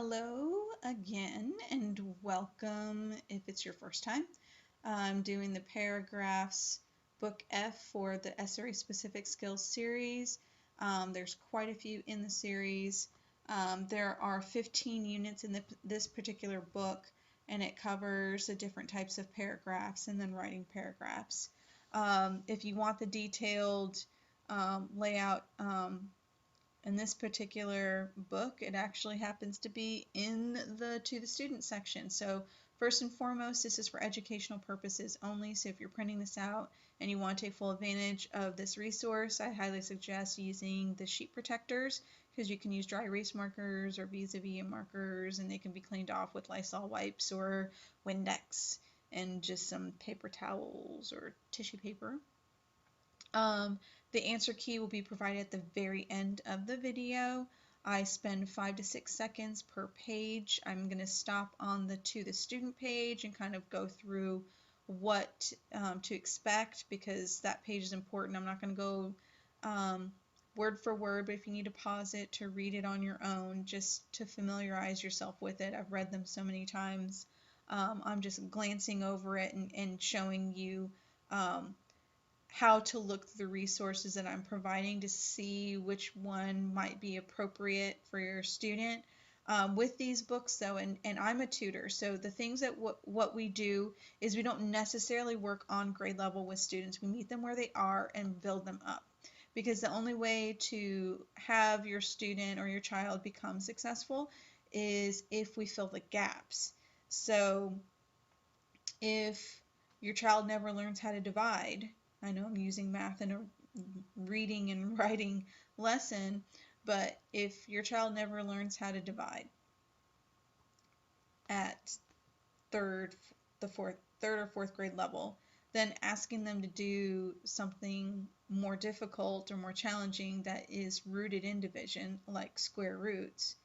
Hello again and welcome if it's your first time. I'm doing the paragraphs book F for the SRA specific skills series. There's quite a few in the series. There are 15 units in this particular book, and it covers the different types of paragraphs and then writing paragraphs. If you want the detailed layout, in this particular book, it actually happens to be in the to the student section. So first and foremost, this is for educational purposes only. So if you're printing this out and you want to take full advantage of this resource, I highly suggest using the sheet protectors, because you can use dry erase markers or vis-a-vis markers, and they can be cleaned off with Lysol wipes or Windex and just some paper towels or tissue paper. The answer key will be provided at the very end of the video. I spend 5 to 6 seconds per page. I'm going to stop on the to the student page and kind of go through what to expect, because that page is important. I'm not going to go word for word, but if you need to pause it to read it on your own, just to familiarize yourself with it. I've read them so many times. I'm just glancing over it and showing you how to look through the resources that I'm providing to see which one might be appropriate for your student. With these books though, and I'm a tutor, so the things that what we do is we don't necessarily work on grade level with students. We meet them where they are and build them up, because the only way to have your student or your child become successful is if we fill the gaps. So if your child never learns how to divide, I know I'm using math in a reading and writing lesson, but if your child never learns how to divide at third or fourth grade level, then asking them to do something more difficult or more challenging that is rooted in division, like square roots,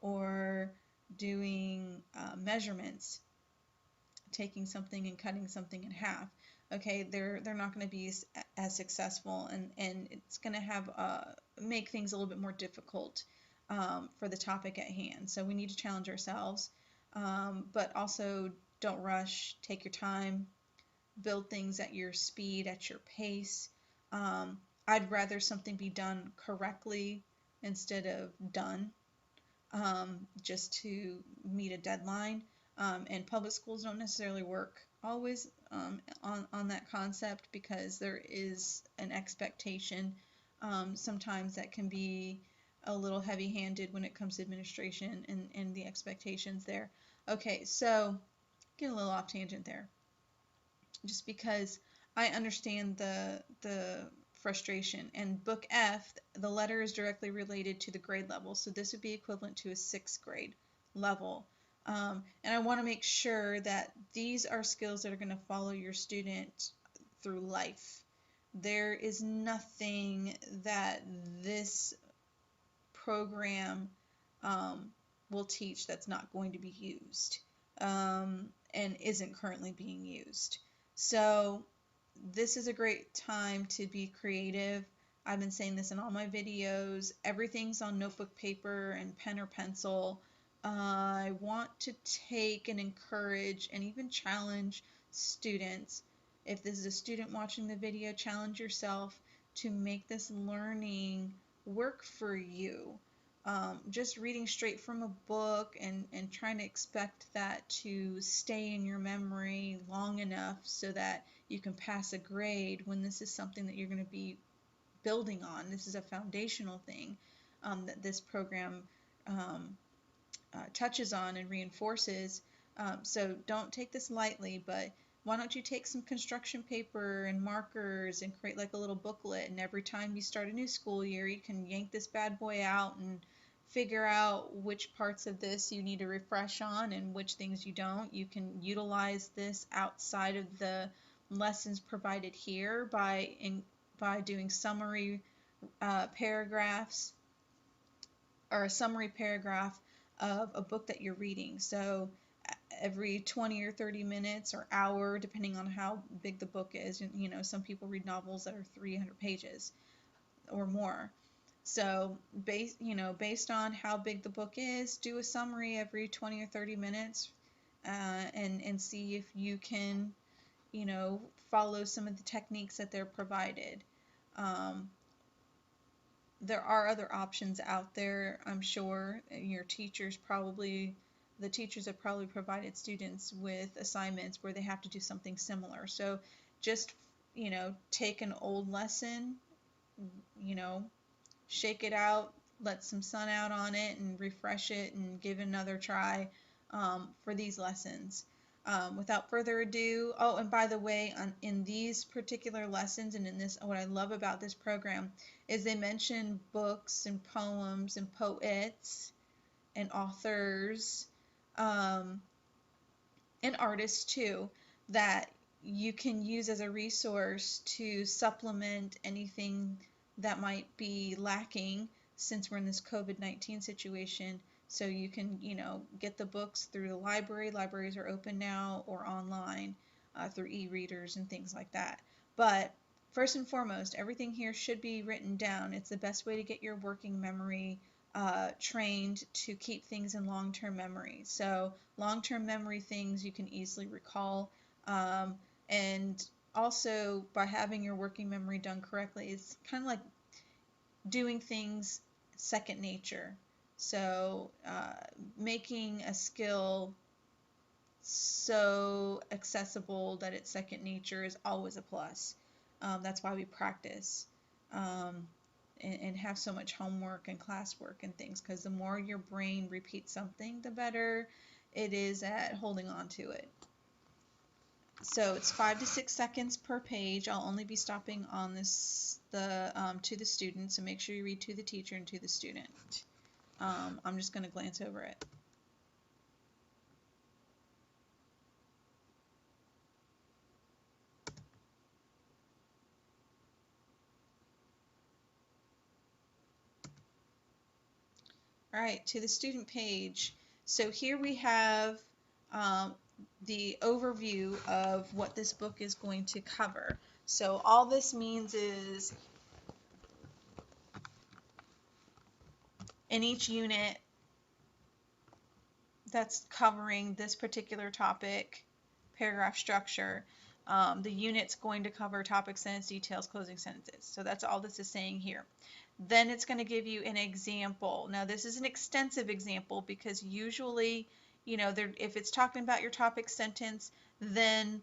or doing measurements, taking something and cutting something in half, okay, they're not going to be as successful, and it's going to have make things a little bit more difficult for the topic at hand. So we need to challenge ourselves, but also don't rush. Take your time, build things at your speed, at your pace. I'd rather something be done correctly instead of done, just to meet a deadline. And public schools don't necessarily work always on that concept, because there is an expectation sometimes that can be a little heavy-handed when it comes to administration and the expectations there. Okay, so get a little off tangent there, just because I understand the frustration. And book F, the letter is directly related to the grade level, so this would be equivalent to a 6th grade level. And I want to make sure that these are skills that are going to follow your student through life. There is nothing that this program will teach that's not going to be used, and isn't currently being used. So this is a great time to be creative. I've been saying this in all my videos. Everything's on notebook paper and pen or pencil. I want to take and encourage and even challenge students. If this is a student watching the video, challenge yourself to make this learning work for you. Just reading straight from a book and trying to expect that to stay in your memory long enough so that you can pass a grade, when this is something that you're going to be building on. This is a foundational thing that this program touches on and reinforces. So don't take this lightly, but why don't you take some construction paper and markers and create like a little booklet, and every time you start a new school year, you can yank this bad boy out and figure out which parts of this you need to refresh on and which things you don't. You can utilize this outside of the lessons provided here by doing summary paragraphs, or a summary paragraph of a book that you're reading. So every 20 or 30 minutes or hour, depending on how big the book is, you know, some people read novels that are 300 pages or more. So based on how big the book is, do a summary every 20 or 30 minutes, and see if you can, follow some of the techniques that they're provided. Um, there are other options out there, I'm sure. The teachers have probably provided students with assignments where they have to do something similar. So just, take an old lesson, you know, shake it out, let some sun out on it, and refresh it and give it another try for these lessons. Without further ado, oh, and by the way, in these particular lessons and in this, what I love about this program is they mention books and poems and poets and authors, um, and artists too, that you can use as a resource to supplement anything that might be lacking since we're in this COVID-19 situation. So you can, get the books through the library. Libraries are open now, or online through e-readers and things like that. But first and foremost, everything here should be written down. It's the best way to get your working memory trained to keep things in long-term memory. So long-term memory things you can easily recall, and also by having your working memory done correctly, it's kind of like doing things second nature. So making a skill so accessible that it's second nature is always a plus. That's why we practice, and have so much homework and classwork and things, because the more your brain repeats something, the better it is at holding on to it. So it's 5 to 6 seconds per page. I'll only be stopping on to the student, so make sure you read to the teacher and to the student. I'm just going to glance over it. All right, to the student page. So here we have the overview of what this book is going to cover. So all this means is in each unit that's covering this particular topic, paragraph structure, the unit's going to cover topic, sentence, details, closing sentences. So that's all this is saying here. Then it's going to give you an example. Now this is an extensive example because usually, if it's talking about your topic sentence, then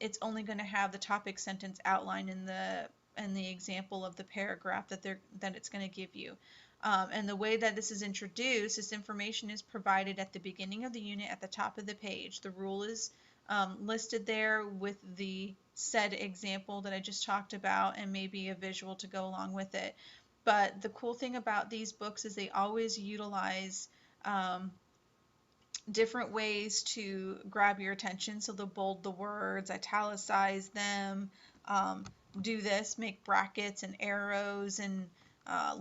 it's only going to have the topic sentence outlined in the example of the paragraph that it's going to give you. And the way that this is introduced, this information is provided at the beginning of the unit at the top of the page. The rule is listed there with the said example that I just talked about, and maybe a visual to go along with it. But the cool thing about these books is they always utilize different ways to grab your attention. So they'll bold the words, italicize them, do this, make brackets and arrows, and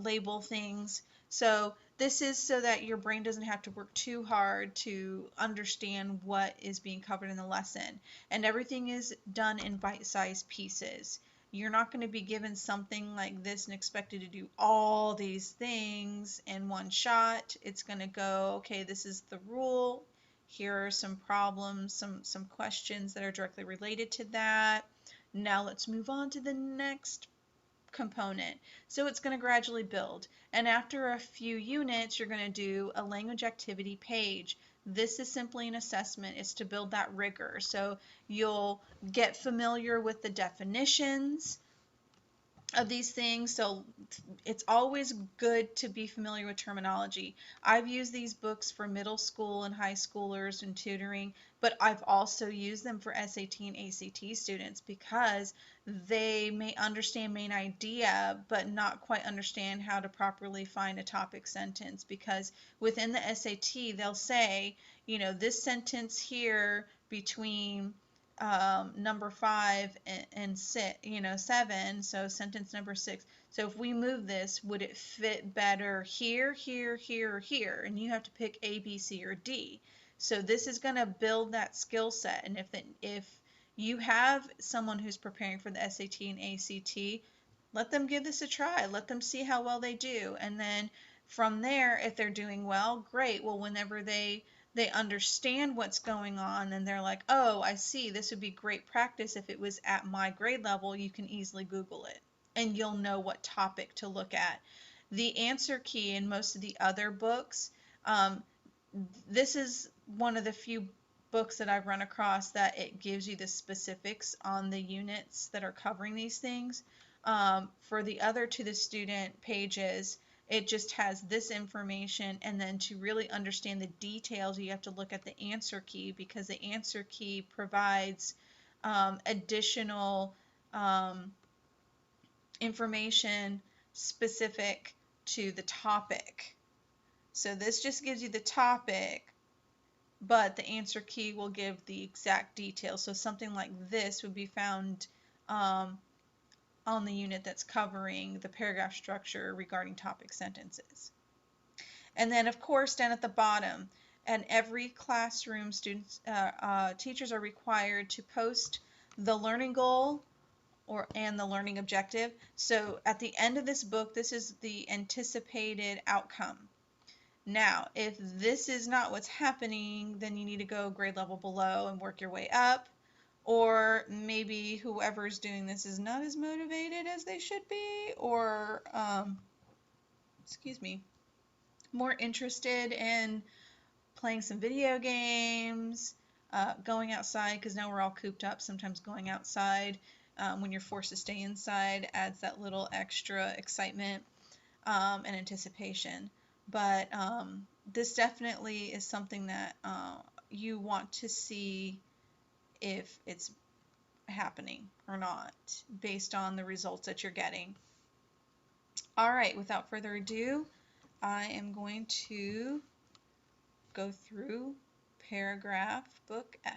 label things. So this is so that your brain doesn't have to work too hard to understand what is being covered in the lesson. And everything is done in bite-sized pieces. You're not going to be given something like this and expected to do all these things in one shot. It's going to go, okay, this is the rule. Here are some problems, some questions that are directly related to that. Now let's move on to the next component. So it's going to gradually build. And after a few units, you're going to do a language activity page. This is simply an assessment. It's to build that rigor. So you'll get familiar with the definitions of these things. So it's always good to be familiar with terminology. I've used these books for middle school and high schoolers and tutoring, but I've also used them for SAT and ACT students because they may understand main idea but not quite understand how to properly find a topic sentence, because within the SAT they'll say, this sentence here between number 5 and 6, 7, so sentence number 6. So if we move this, would it fit better here, here, here, or here? And you have to pick A, B, C, or D. So this is going to build that skill set. And if you have someone who's preparing for the SAT and ACT, let them give this a try. Let them see how well they do. And then from there, if they're doing well, great. Well, whenever they understand what's going on and they're like, oh, I see, this would be great practice if it was at my grade level, you can easily Google it and you'll know what topic to look at. The answer key in most of the other books, um, this is one of the few books that I've run across that it gives you the specifics on the units that are covering these things. For the other to the student pages, it just has this information, and then to really understand the details, you have to look at the answer key, because the answer key provides additional information specific to the topic. So this just gives you the topic, but the answer key will give the exact details. So something like this would be found on the unit that's covering the paragraph structure regarding topic sentences. And then, of course, down at the bottom, and every classroom, teachers are required to post the learning goal and the learning objective. So at the end of this book, this is the anticipated outcome. Now, if this is not what's happening, then you need to go grade level below and work your way up. Or maybe whoever's doing this is not as motivated as they should be, or, excuse me, more interested in playing some video games, going outside, because now we're all cooped up. Sometimes going outside when you're forced to stay inside adds that little extra excitement and anticipation. But this definitely is something that you want to see if it's happening or not based on the results that you're getting. All right, without further ado, I am going to go through paragraph book F.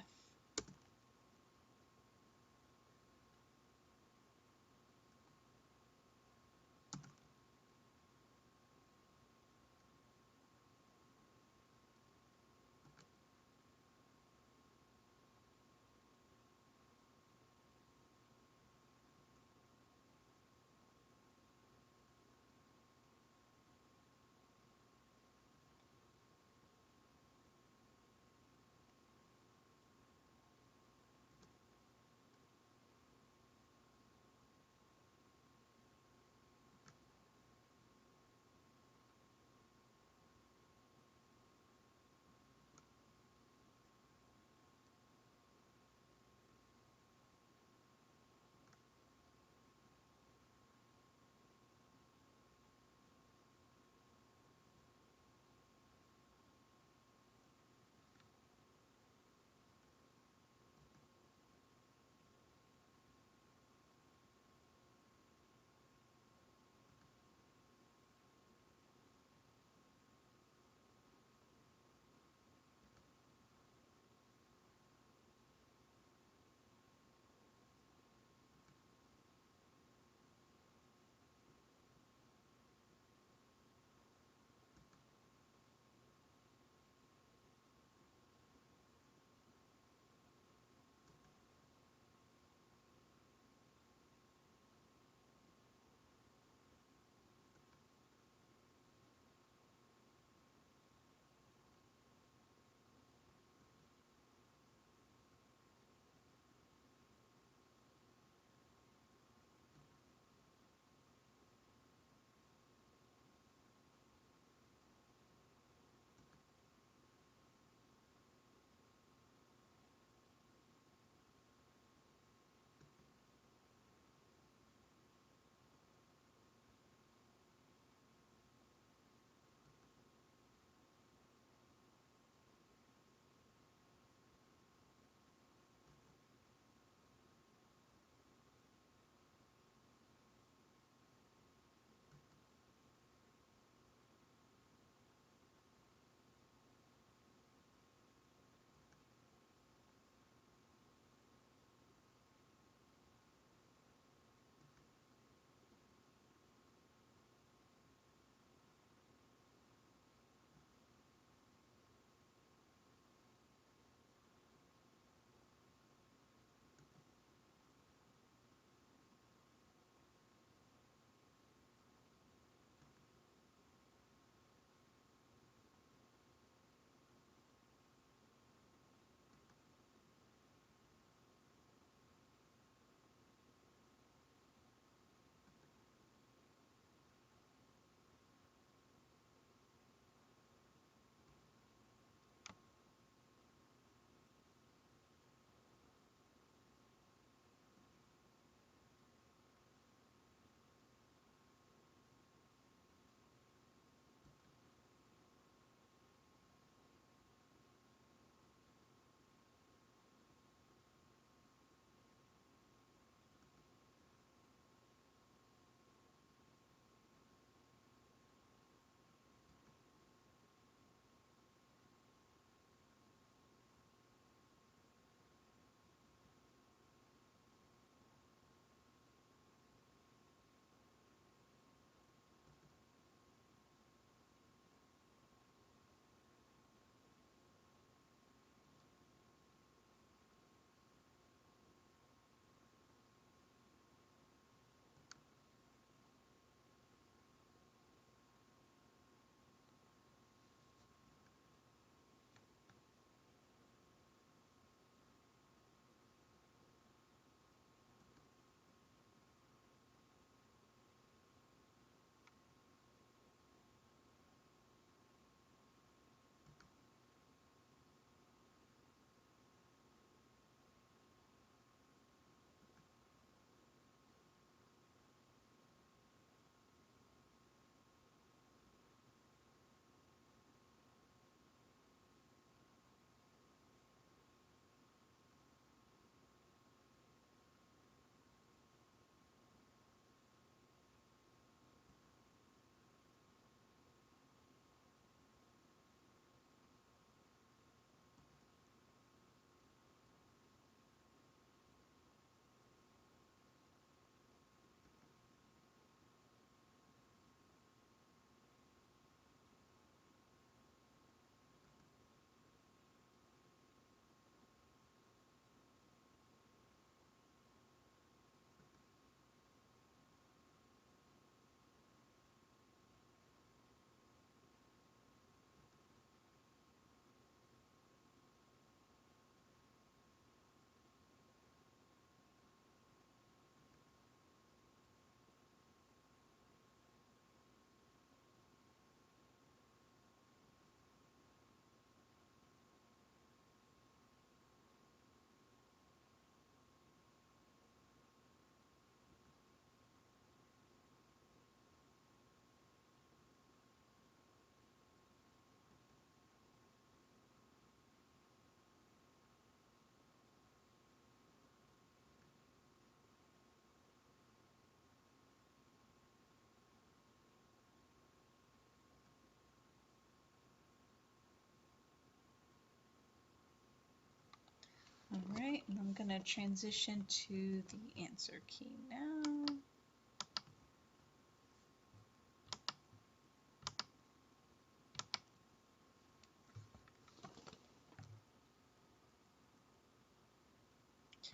I'm going to transition to the answer key now.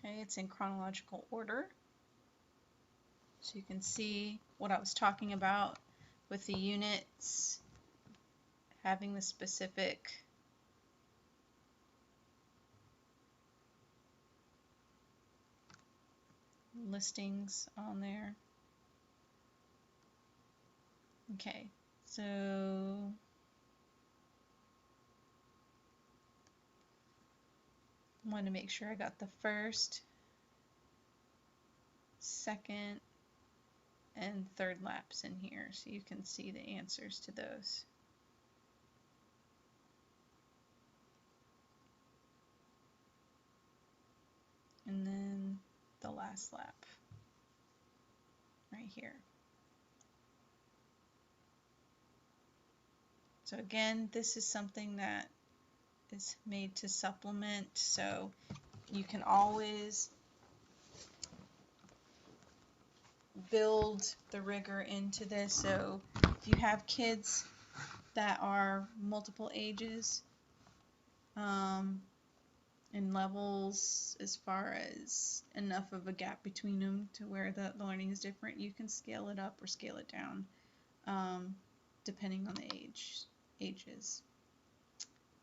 Okay, it's in chronological order. So you can see what I was talking about with the units having the specific listings on there. Okay, so I want to make sure I got the first, second, and third laps in here so you can see the answers to those. And then the last lap right here. So again, this is something that is made to supplement, so you can always build the rigor into this. So if you have kids that are multiple ages and levels as far as enough of a gap between them to where the learning is different, you can scale it up or scale it down depending on the ages.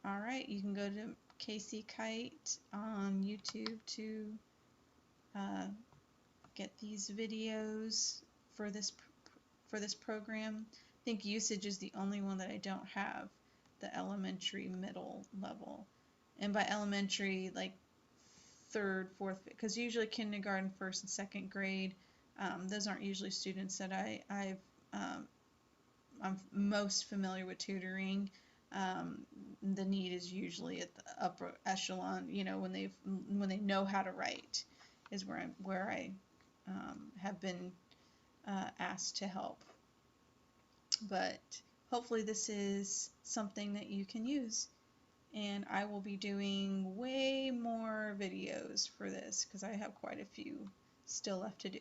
Alright, you can go to Casey Kite on YouTube to get these videos for this program. I think usage is the only one that I don't have, the elementary middle level. And by elementary, like third, fourth, because usually kindergarten, first and second grade, those aren't usually students that I'm most familiar with tutoring. The need is usually at the upper echelon, you know, when they know how to write, is where I have been asked to help. But hopefully this is something that you can use, and I will be doing way more videos for this because I have quite a few still left to do.